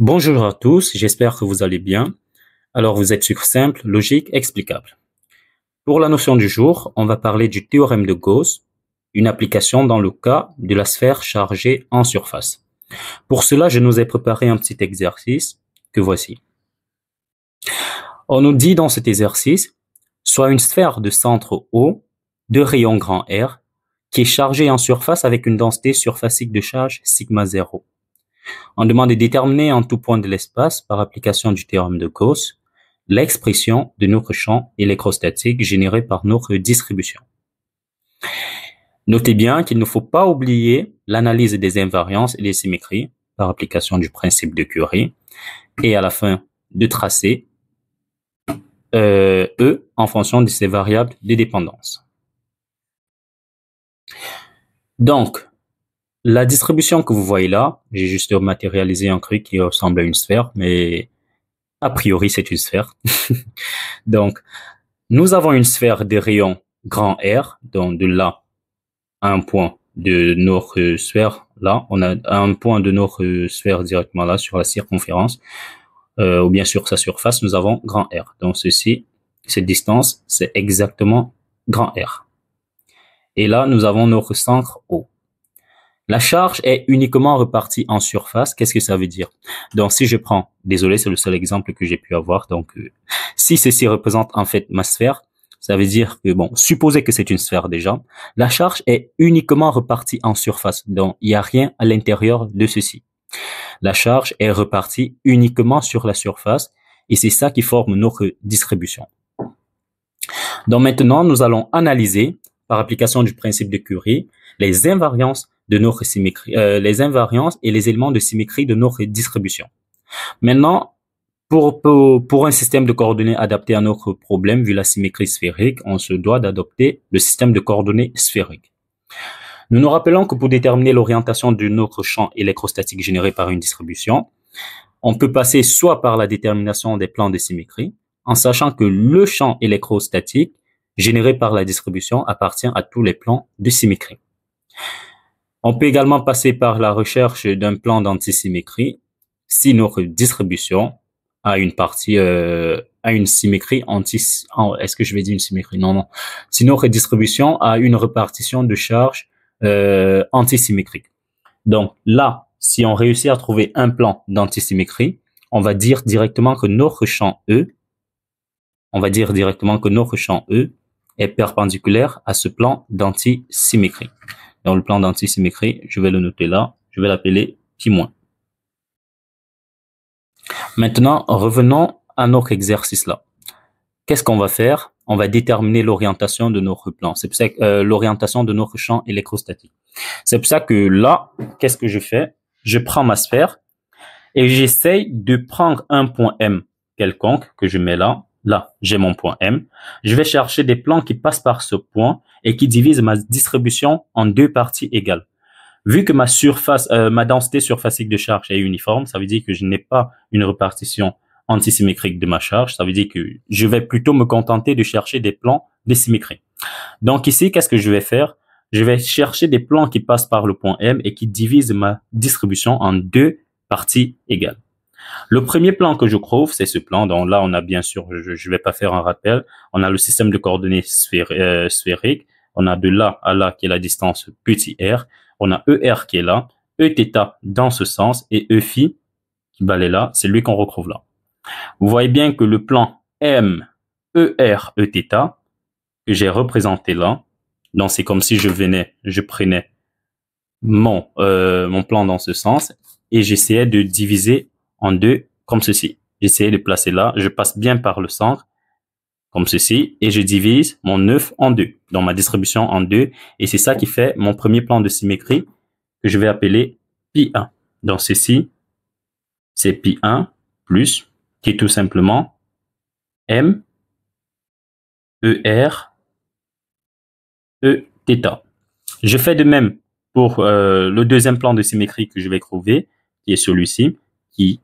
Bonjour à tous, j'espère que vous allez bien. Alors vous êtes sur simple, logique, explicable. Pour la notion du jour, on va parler du théorème de Gauss, une application dans le cas de la sphère chargée en surface. Pour cela, je nous ai préparé un petit exercice que voici. On nous dit dans cet exercice, soit une sphère de centre O, de rayon grand R, qui est chargée en surface avec une densité surfacique de charge sigma 0. On demande de déterminer en tout point de l'espace, par application du théorème de Gauss, l'expression de notre champ électrostatique généré par notre distribution. Notez bien qu'il ne faut pas oublier l'analyse des invariances et des symétries par application du principe de Curie et à la fin de tracer E en fonction de ces variables de dépendance. Donc, la distribution que vous voyez là, j'ai juste matérialisé un truc qui ressemble à une sphère, mais a priori c'est une sphère. Donc, nous avons une sphère de rayon grand R, donc de là à un point de notre sphère, là, on a un point de notre sphère directement là sur la circonférence, ou bien sur sa surface, nous avons grand R. Donc ceci, cette distance, c'est exactement grand R. Et là, nous avons notre centre O. La charge est uniquement repartie en surface. Qu'est-ce que ça veut dire? Donc, si je prends, désolé, c'est le seul exemple que j'ai pu avoir. Donc, si ceci représente en fait ma sphère, ça veut dire que, bon, supposez que c'est une sphère déjà, la charge est uniquement repartie en surface. Donc, il n'y a rien à l'intérieur de ceci. La charge est repartie uniquement sur la surface et c'est ça qui forme notre distribution. Donc, maintenant, nous allons analyser, par application du principe de Curie, les invariances de notre symétrie, les invariances et les éléments de symétrie de notre distribution. Maintenant, pour un système de coordonnées adapté à notre problème, vu la symétrie sphérique, on se doit d'adopter le système de coordonnées sphérique. Nous nous rappelons que pour déterminer l'orientation de notre champ électrostatique généré par une distribution, on peut passer soit par la détermination des plans de symétrie, en sachant que le champ électrostatique généré par la distribution appartient à tous les plans de symétrie. On peut également passer par la recherche d'un plan d'antisymétrie si notre distribution a une partie, a une symétrie est-ce que je vais dire une symétrie? Non. Si notre distribution a une répartition de charge antisymétrique. Donc là, si on réussit à trouver un plan d'antisymétrie, on va dire directement que notre champ E, est perpendiculaire à ce plan d'antisymétrie. Donc, le plan d'antisymétrie, je vais le noter là. Je vais l'appeler Pi-. Maintenant, revenons à notre exercice là. Qu'est-ce qu'on va faire? On va déterminer l'orientation de notre plan. C'est pour ça que l'orientation de notre champ électrostatique. C'est pour ça que là, qu'est-ce que je fais? Je prends ma sphère et j'essaye de prendre un point M quelconque que je mets là. Là, j'ai mon point M. Je vais chercher des plans qui passent par ce point et qui divisent ma distribution en deux parties égales. Vu que ma densité surfacique de charge est uniforme, ça veut dire que je n'ai pas une répartition antisymétrique de ma charge. Ça veut dire que je vais plutôt me contenter de chercher des plans de symétrie. Donc ici, qu'est-ce que je vais faire? Je vais chercher des plans qui passent par le point M et qui divisent ma distribution en deux parties égales. Le premier plan que je trouve, c'est ce plan. Donc là, on a bien sûr, je vais pas faire un rappel, on a le système de coordonnées sphérique. On a de là à là qui est la distance petit r. On a ER qui est là, Eθ dans ce sens et Eφ qui balaye là, c'est lui qu'on retrouve là. Vous voyez bien que le plan M, ER, Eθ que j'ai représenté là, donc c'est comme si je prenais mon plan dans ce sens et j'essayais de diviser en deux comme ceci. J'essayais de placer là, je passe bien par le centre comme ceci et je divise mon 9 en deux, donc ma distribution en deux, et c'est ça qui fait mon premier plan de symétrie que je vais appeler Pi1. Donc ceci, c'est Pi1 plus, qui est tout simplement M, ER, Eθ. Je fais de même pour le deuxième plan de symétrie que je vais trouver, qui est celui-ci, qui,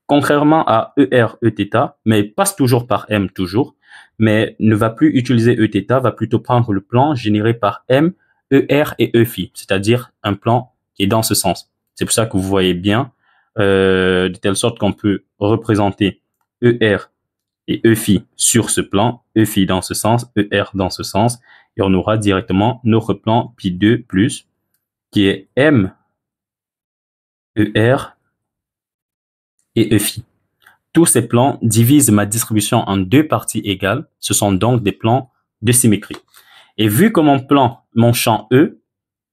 contrairement à ER, Eθ, mais passe toujours par M toujours, mais ne va plus utiliser Eθ, va plutôt prendre le plan généré par M, ER et Eφ, c'est-à-dire un plan qui est dans ce sens. C'est pour ça que vous voyez bien de telle sorte qu'on peut représenter ER et E phi sur ce plan, E phi dans ce sens, ER dans ce sens, et on aura directement notre plan pi2 plus, qui est M, ER et E phi. Tous ces plans divisent ma distribution en deux parties égales, ce sont donc des plans de symétrie. Et vu que mon champ E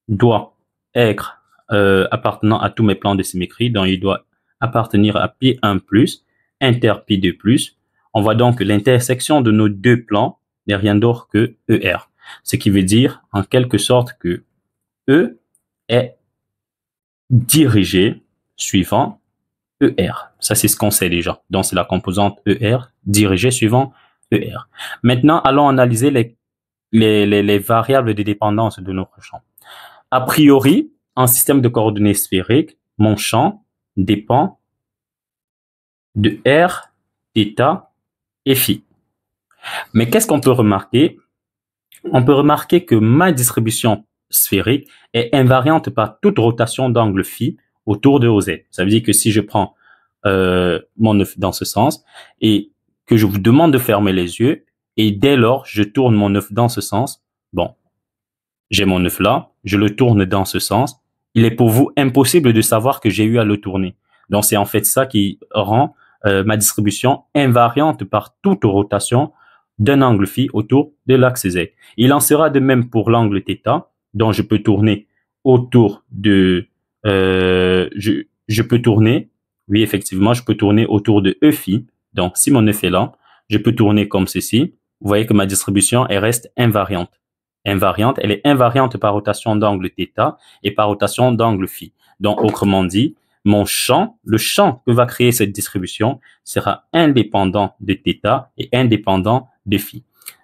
doit être appartenant à tous mes plans de symétrie, donc il doit appartenir à pi1 plus, inter pi2 plus, on voit donc que l'intersection de nos deux plans n'est rien d'autre que ER. Ce qui veut dire, en quelque sorte, que E est dirigé suivant ER. Ça, c'est ce qu'on sait déjà. Donc, c'est la composante ER dirigée suivant ER. Maintenant, allons analyser les variables de dépendance de notre champ. A priori, en système de coordonnées sphériques, mon champ dépend de R, θ et phi. Mais qu'est-ce qu'on peut remarquer? On peut remarquer que ma distribution sphérique est invariante par toute rotation d'angle phi autour de OZ. Ça veut dire que si je prends mon œuf dans ce sens et que je vous demande de fermer les yeux et dès lors je tourne mon œuf dans ce sens, bon, j'ai mon œuf là, je le tourne dans ce sens, il est pour vous impossible de savoir que j'ai eu à le tourner. Donc c'est en fait ça qui rend ma distribution invariante par toute rotation d'un angle phi autour de l'axe Z. Il en sera de même pour l'angle θ, dont je peux tourner autour de... je peux tourner, oui effectivement, je peux tourner autour de E phi. Donc si mon œuf est là, je peux tourner comme ceci. Vous voyez que ma distribution, elle reste invariante. Invariante, elle est invariante par rotation d'angle θ et par rotation d'angle phi. Donc autrement dit, mon champ, le champ que va créer cette distribution sera indépendant de θ et indépendant de phi.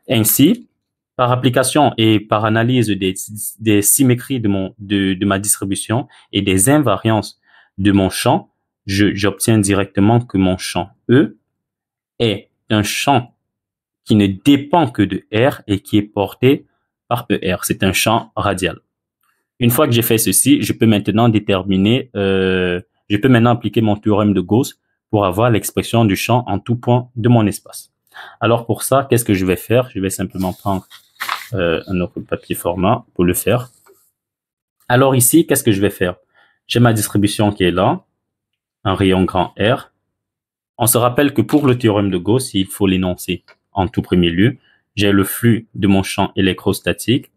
Ainsi, par application et par analyse des symétries de ma distribution et des invariances de mon champ, j'obtiens directement que mon champ E est un champ qui ne dépend que de R et qui est porté par ER. C'est un champ radial. Une fois que j'ai fait ceci, je peux maintenant appliquer mon théorème de Gauss pour avoir l'expression du champ en tout point de mon espace. Alors pour ça, qu'est-ce que je vais faire? Je vais simplement prendre un autre papier format pour le faire. Alors ici, qu'est-ce que je vais faire? J'ai ma distribution qui est là, un rayon grand R. On se rappelle que pour le théorème de Gauss, il faut l'énoncer en tout premier lieu. J'ai le flux de mon champ électrostatique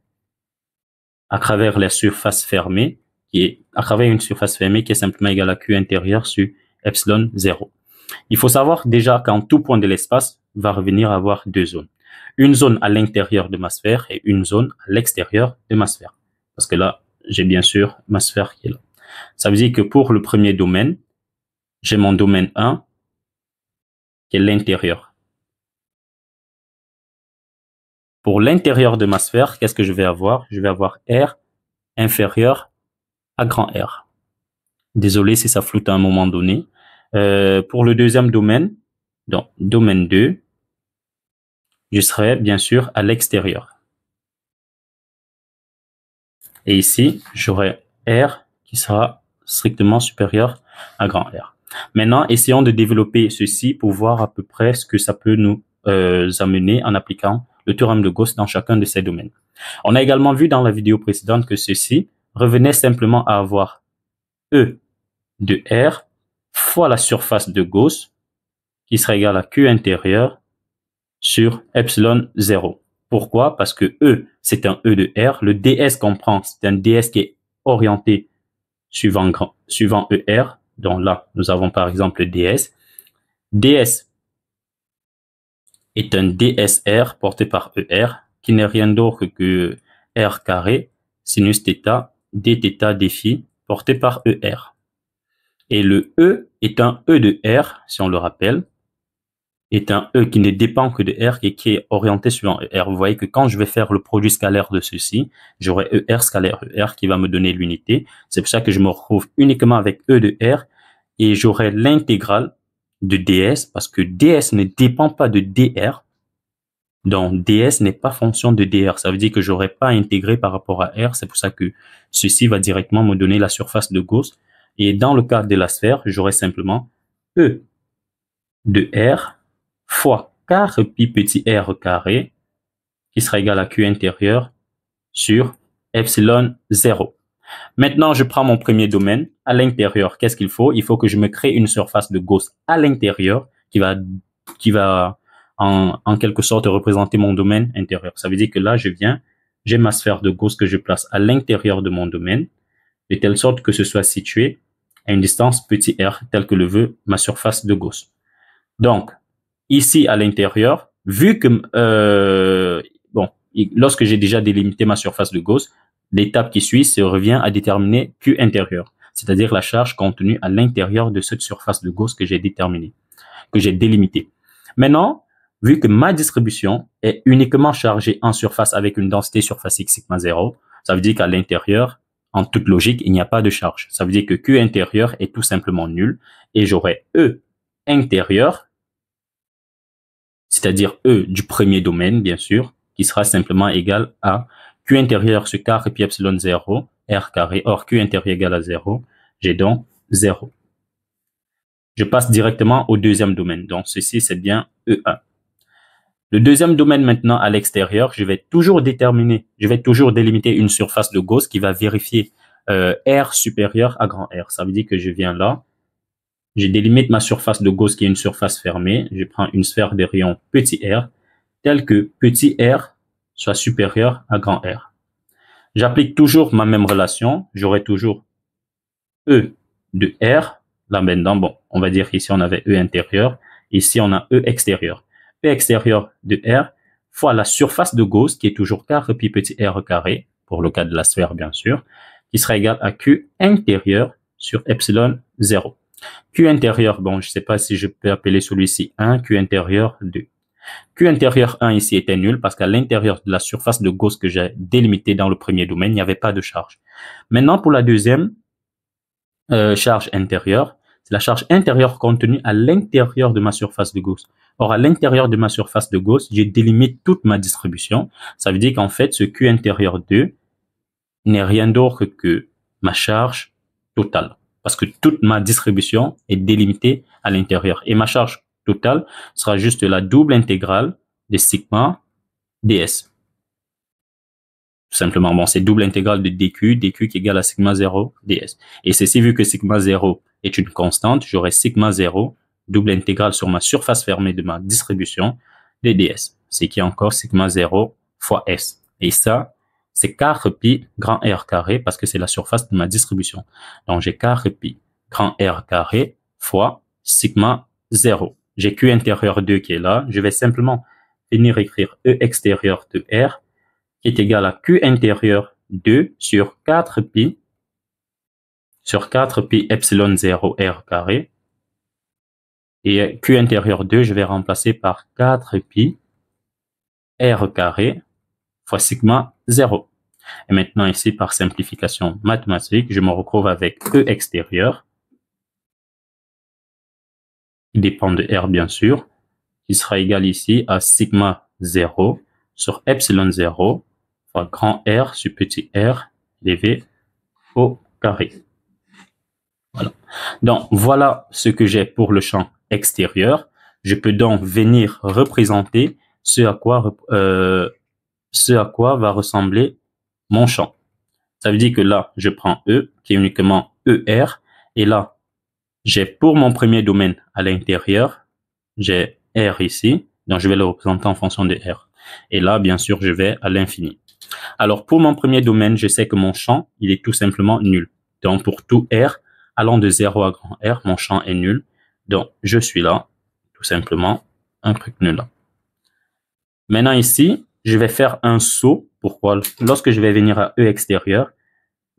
à travers la surface fermée, à travers une surface fermée qui est simplement égale à Q intérieur sur epsilon 0. Il faut savoir déjà qu'en tout point de l'espace va revenir avoir deux zones. Une zone à l'intérieur de ma sphère et une zone à l'extérieur de ma sphère. Parce que là, j'ai bien sûr ma sphère qui est là. Ça veut dire que pour le premier domaine, j'ai mon domaine 1 qui est l'intérieur. Pour l'intérieur de ma sphère, qu'est-ce que je vais avoir? Je vais avoir R inférieur à grand R. Désolé si ça floute à un moment donné. Pour le deuxième domaine, donc domaine 2, je serai bien sûr à l'extérieur. Et ici, j'aurai R qui sera strictement supérieur à grand R. Maintenant, essayons de développer ceci pour voir à peu près ce que ça peut nous amener en appliquant le théorème de Gauss dans chacun de ces domaines. On a également vu dans la vidéo précédente que ceci revenait simplement à avoir E de R fois la surface de Gauss qui sera égale à Q intérieur sur epsilon 0. Pourquoi? Parce que E, c'est un E de R. Le ds qu'on prend, c'est un ds qui est orienté suivant ER. Donc là, nous avons par exemple le ds. ds est un dsr porté par ER, qui n'est rien d'autre que R carré, sinus θ, dθ dφ, porté par ER. Et le E est un E de R, si on le rappelle, est un E qui ne dépend que de R et qui est orienté suivant ER. Vous voyez que quand je vais faire le produit scalaire de ceci, j'aurai ER scalaire ER qui va me donner l'unité. C'est pour ça que je me retrouve uniquement avec E de R et j'aurai l'intégrale de ds parce que ds ne dépend pas de dr. Donc, ds n'est pas fonction de dr. Ça veut dire que j'aurai pas intégré par rapport à R. C'est pour ça que ceci va directement me donner la surface de Gauss Et dans le cas de la sphère, j'aurai simplement E de R fois 4 pi petit r carré qui sera égal à Q intérieur sur epsilon 0. Maintenant, je prends mon premier domaine. À l'intérieur, qu'est-ce qu'il faut? Il faut que je me crée une surface de Gauss à l'intérieur qui va en quelque sorte représenter mon domaine intérieur. Ça veut dire que là, j'ai ma sphère de Gauss que je place à l'intérieur de mon domaine, de telle sorte que ce soit situé à une distance petit r, telle que le veut ma surface de Gauss. Donc, ici à l'intérieur, vu que, lorsque j'ai déjà délimité ma surface de Gauss, l'étape qui suit se revient à déterminer Q intérieur, c'est-à-dire la charge contenue à l'intérieur de cette surface de Gauss que j'ai déterminée, que j'ai délimitée. Maintenant, vu que ma distribution est uniquement chargée en surface avec une densité surfacique sigma 0, ça veut dire qu'à l'intérieur, en toute logique, il n'y a pas de charge. Ça veut dire que Q intérieur est tout simplement nul et j'aurai E intérieur, c'est-à-dire E du premier domaine, bien sûr, qui sera simplement égal à Q intérieur sur carré pi epsilon 0, R carré. Or, Q intérieur égal à 0, j'ai donc 0. Je passe directement au deuxième domaine. Donc, ceci, c'est bien E1. Le deuxième domaine maintenant à l'extérieur, je vais toujours délimiter une surface de Gauss qui va vérifier R supérieur à grand R. Ça veut dire que je viens là, je délimite ma surface de Gauss qui est une surface fermée. Je prends une sphère de rayon petit r, telle que petit r soit supérieur à grand R. J'applique toujours ma même relation. J'aurai toujours E de R. Là maintenant, bon, on va dire qu'ici on avait E intérieur. Ici, on a E extérieur. E extérieur de R fois la surface de Gauss qui est toujours carré pi petit r carré, pour le cas de la sphère bien sûr, qui sera égal à Q intérieur sur epsilon 0. Q intérieur, bon, je ne sais pas si je peux appeler celui-ci 1, Q intérieur 2. Q intérieur 1 ici était nul parce qu'à l'intérieur de la surface de Gauss que j'ai délimitée dans le premier domaine, il n'y avait pas de charge. Maintenant, pour la deuxième charge intérieure, c'est la charge intérieure contenue à l'intérieur de ma surface de Gauss. Or, à l'intérieur de ma surface de Gauss, je délimite toute ma distribution. Ça veut dire qu'en fait, ce Q intérieur 2 n'est rien d'autre que ma charge totale. Parce que toute ma distribution est délimitée à l'intérieur. Et ma charge totale sera juste la double intégrale de sigma ds. Tout simplement, bon, c'est double intégrale de dq qui est égal à sigma 0 ds. Et ceci, vu que sigma 0 est une constante, j'aurai sigma 0, double intégrale sur ma surface fermée de ma distribution de ds. Ce qui est encore sigma 0 fois s. Et ça, c'est 4 pi grand R carré parce que c'est la surface de ma distribution. Donc, j'ai 4 pi grand R carré fois sigma 0. J'ai Q intérieur 2 qui est là. Je vais simplement venir écrire E extérieur de R qui est égal à Q intérieur 2 sur 4 pi epsilon 0 R carré. Et Q intérieur 2, je vais remplacer par 4 pi R carré fois sigma 0. Et maintenant ici, par simplification mathématique, je me retrouve avec E extérieur, qui dépend de R bien sûr, qui sera égal ici à sigma 0 sur epsilon 0 fois grand R sur petit r dV au carré. Voilà. Donc, voilà ce que j'ai pour le champ extérieur. Je peux donc venir représenter ce à quoi va ressembler mon champ. Ça veut dire que là, je prends E, qui est uniquement ER, et là, j'ai pour mon premier domaine à l'intérieur, j'ai R ici, donc je vais le représenter en fonction de R. Et là, bien sûr, je vais à l'infini. Alors, pour mon premier domaine, je sais que mon champ, il est tout simplement nul. Donc, pour tout R, allant de 0 à grand R, mon champ est nul. Donc, je suis là, tout simplement, un truc nul là. Maintenant, ici, je vais faire un saut. Pourquoi? Lorsque je vais venir à E extérieur,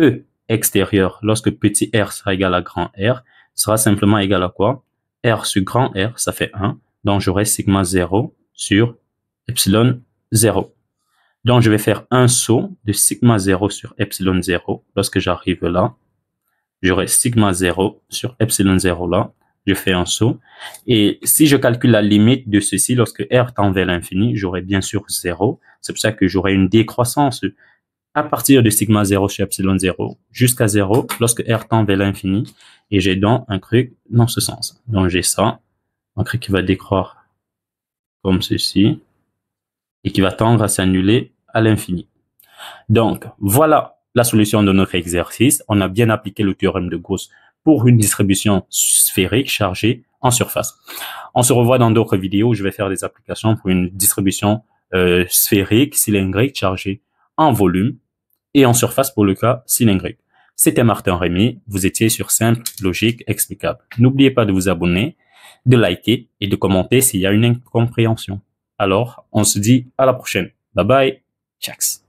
E extérieur, lorsque petit r sera égal à grand R, sera simplement égal à quoi? R sur grand R, ça fait 1. Donc, j'aurai sigma 0 sur epsilon 0. Donc, je vais faire un saut de sigma 0 sur epsilon 0. Lorsque j'arrive là, j'aurai sigma 0 sur epsilon 0 là. Je fais un saut. Et si je calcule la limite de ceci, lorsque R tend vers l'infini, j'aurai bien sûr 0. C'est pour ça que j'aurai une décroissance à partir de sigma 0 chez epsilon 0 jusqu'à 0 lorsque R tend vers l'infini. Et j'ai donc un truc dans ce sens. Donc j'ai ça, un truc qui va décroître comme ceci et qui va tendre à s'annuler à l'infini. Donc voilà la solution de notre exercice. On a bien appliqué le théorème de Gauss pour une distribution sphérique chargée en surface. On se revoit dans d'autres vidéos où je vais faire des applications pour une distribution sphérique, cylindrique, chargée en volume et en surface pour le cas cylindrique. C'était Martin Rémy, vous étiez sur Simple Logique Explicable. N'oubliez pas de vous abonner, de liker et de commenter s'il y a une incompréhension. Alors, on se dit à la prochaine. Bye bye, tchaks.